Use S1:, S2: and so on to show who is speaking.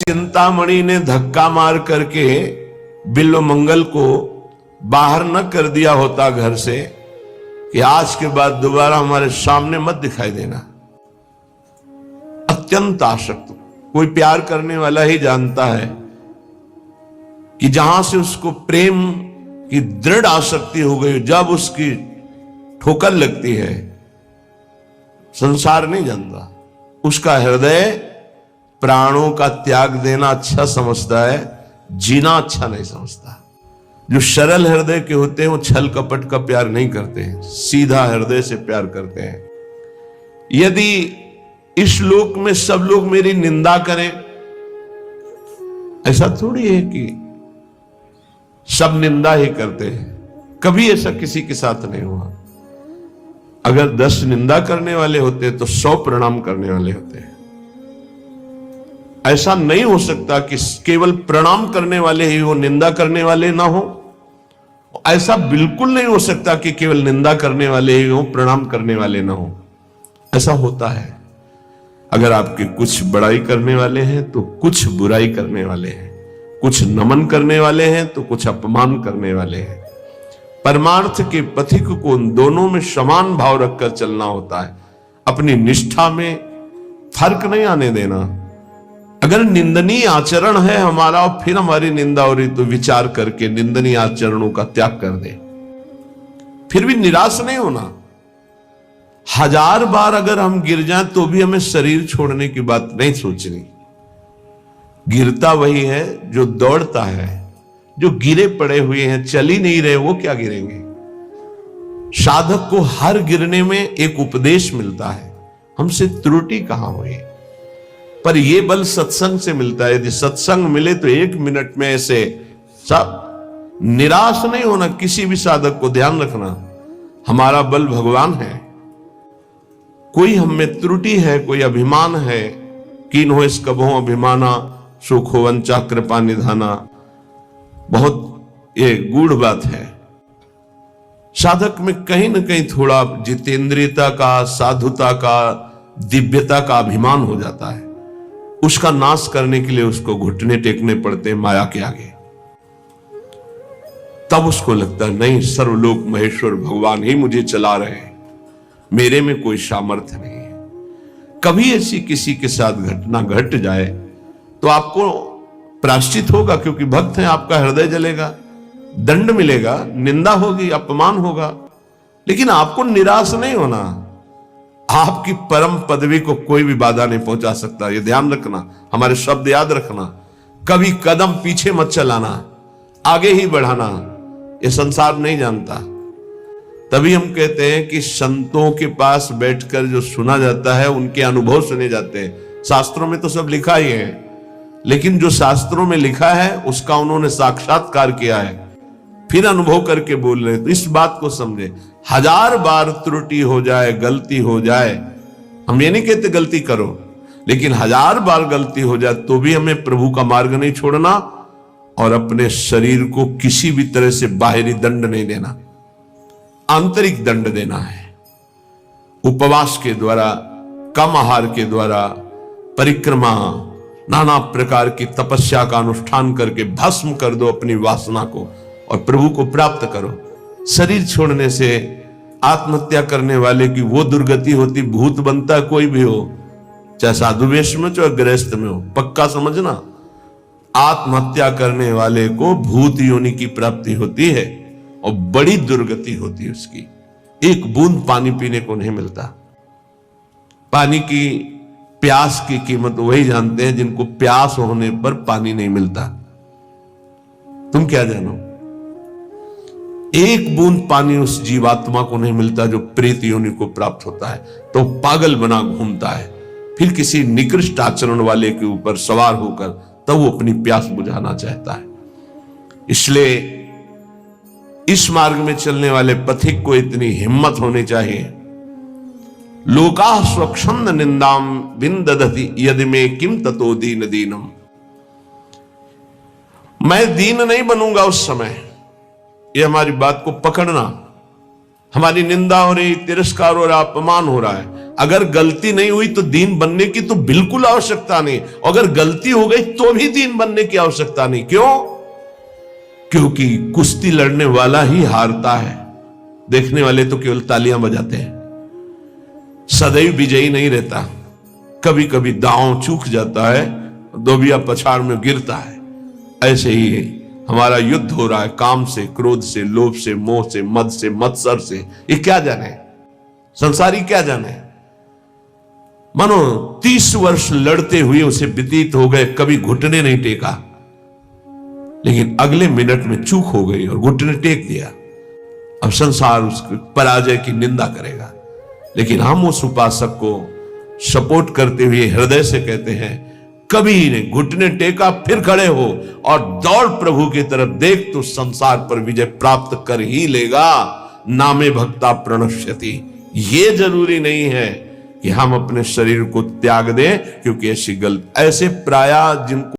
S1: चिंतामणि ने धक्का मार करके बिल्वमंगल को बाहर न कर दिया होता घर से कि आज के बाद दोबारा हमारे सामने मत दिखाई देना। अत्यंत आसक्त, कोई प्यार करने वाला ही जानता है कि जहां से उसको प्रेम की दृढ़ आसक्ति हो गई, जब उसकी ठोकर लगती है, संसार नहीं जानता। उसका हृदय प्राणों का त्याग देना अच्छा समझता है, जीना अच्छा नहीं समझता। जो सरल हृदय के होते हैं वो छल कपट का प्यार नहीं करते हैं, सीधा हृदय से प्यार करते हैं। यदि इस लोक में सब लोग मेरी निंदा करें, ऐसा थोड़ी है कि सब निंदा ही करते हैं, कभी ऐसा किसी के साथ नहीं हुआ। अगर 10 निंदा करने वाले होते तो 100 प्रणाम करने वाले होते हैं। ऐसा नहीं हो सकता कि केवल प्रणाम करने वाले ही हो, निंदा करने वाले ना हो। ऐसा बिल्कुल नहीं हो सकता कि केवल निंदा करने वाले ही हो, प्रणाम करने वाले ना हो। ऐसा होता है। अगर आपके कुछ बड़ाई करने वाले हैं तो कुछ बुराई करने वाले हैं, कुछ नमन करने वाले हैं तो कुछ अपमान करने वाले हैं। परमार्थ के पथिक को उन दोनों में समान भाव रखकर चलना होता है। अपनी निष्ठा में फर्क नहीं आने देना। अगर निंदनीय आचरण है हमारा और फिर हमारी निंदा हो रही, तो विचार करके निंदनीय आचरणों का त्याग कर दे। फिर भी निराश नहीं होना। 1000 बार अगर हम गिर जाएं तो भी हमें शरीर छोड़ने की बात नहीं सोचनी। गिरता वही है जो दौड़ता है। जो गिरे पड़े हुए हैं, चल ही नहीं रहे, वो क्या गिरेंगे। साधक को हर गिरने में एक उपदेश मिलता है, हमसे त्रुटि कहां हुई। पर यह बल सत्संग से मिलता है। यदि सत्संग मिले तो 1 मिनट में ऐसे सब। निराश नहीं होना किसी भी साधक को। ध्यान रखना, हमारा बल भगवान है। कोई हम में त्रुटि है, कोई अभिमान है, कीन हो इस कबहो अभिमाना, सुख हो वंचा कृपा निधाना। बहुत ये गूढ़ बात है। साधक में कहीं ना कहीं थोड़ा जितेंद्रियता का, साधुता का, दिव्यता का अभिमान हो जाता है। उसका नाश करने के लिए उसको घुटने टेकने पड़ते हैं माया के आगे। तब उसको लगता है नहीं, सर्वलोक महेश्वर भगवान ही मुझे चला रहे हैं, मेरे में कोई सामर्थ्य नहीं है। कभी ऐसी किसी के साथ घटना घट जाए तो आपको प्रायश्चित होगा, क्योंकि भक्त हैं, आपका हृदय जलेगा, दंड मिलेगा, निंदा होगी, अपमान होगा। लेकिन आपको निराश नहीं होना। आपकी परम पदवी को कोई भी बाधा नहीं पहुंचा सकता। ये ध्यान रखना, हमारे शब्द याद रखना। कभी कदम पीछे मत चलाना, आगे ही बढ़ाना। ये संसार नहीं जानता। तभी हम कहते हैं कि संतों के पास बैठकर जो सुना जाता है उनके अनुभव सुने जाते हैं। शास्त्रों में तो सब लिखा ही है, लेकिन जो शास्त्रों में लिखा है उसका उन्होंने साक्षात्कार किया है, फिर अनुभव करके बोल रहे हैं। तो इस बात को समझे। 1000 बार त्रुटि हो जाए, गलती हो जाए, हम ये नहीं कहते गलती करो, लेकिन 1000 बार गलती हो जाए तो भी हमें प्रभु का मार्ग नहीं छोड़ना और अपने शरीर को किसी भी तरह से बाहरी दंड नहीं देना, आंतरिक दंड देना है। उपवास के द्वारा, कम आहार के द्वारा, परिक्रमा, नाना प्रकार की तपस्या का अनुष्ठान करके भस्म कर दो अपनी वासना को और प्रभु को प्राप्त करो। शरीर छोड़ने से आत्महत्या करने वाले की वो दुर्गति होती, भूत बनता कोई भी हो, चाहे साधु वेश में चाहे गृहस्थ में हो। पक्का समझना, आत्महत्या करने वाले को भूत योनि की प्राप्ति होती है और बड़ी दुर्गति होती है उसकी। 1 बूंद पानी पीने को नहीं मिलता। पानी की प्यास की कीमत वही जानते हैं जिनको प्यास होने पर पानी नहीं मिलता। तुम क्या जानो। 1 बूंद पानी उस जीवात्मा को नहीं मिलता जो प्रेत योनि को प्राप्त होता है, तो पागल बना घूमता है। फिर किसी निकृष्ट आचरण वाले के ऊपर सवार होकर तब वो अपनी प्यास बुझाना चाहता है। इसलिए इस मार्ग में चलने वाले पथिक को इतनी हिम्मत होनी चाहिए। लोका स्वच्छंद निंदाम विंदधति यदि में किम ततो दीन दीनम। मैं दीन नहीं बनूंगा उस समय। ये हमारी बात को पकड़ना। हमारी निंदा हो रही, तिरस्कार हो रहा, अपमान हो रहा है। अगर गलती नहीं हुई तो दीन बनने की तो बिल्कुल आवश्यकता नहीं, अगर गलती हो गई तो भी दीन बनने की आवश्यकता नहीं। क्यों? क्योंकि कुश्ती लड़ने वाला ही हारता है, देखने वाले तो केवल तालियां बजाते हैं। सदैव विजयी नहीं रहता, कभी कभी दांव चूक जाता है, दोबिया पछाड़ में गिरता है। ऐसे ही हमारा युद्ध हो रहा है काम से, क्रोध से, लोभ से, मोह से, मद से, मत्सर से। ये क्या जाने, संसारी क्या जाने। मानो 30 वर्ष लड़ते हुए उसे व्यतीत हो गए, कभी घुटने नहीं टेका, लेकिन अगले मिनट में चूक हो गई और घुटने टेक दिया। अब संसार उसकी पराजय की निंदा करेगा, लेकिन हम उस उपासक को सपोर्ट करते हुए हृदय से कहते हैं, कभी नहीं, घुटने टेका, फिर खड़े हो और दौड़ प्रभु की तरफ, देख तो संसार पर विजय प्राप्त कर ही लेगा। नामे भक्ता प्रणश्यति। ये जरूरी नहीं है कि हम अपने शरीर को त्याग दें, क्योंकि ऐसे प्राय जिनको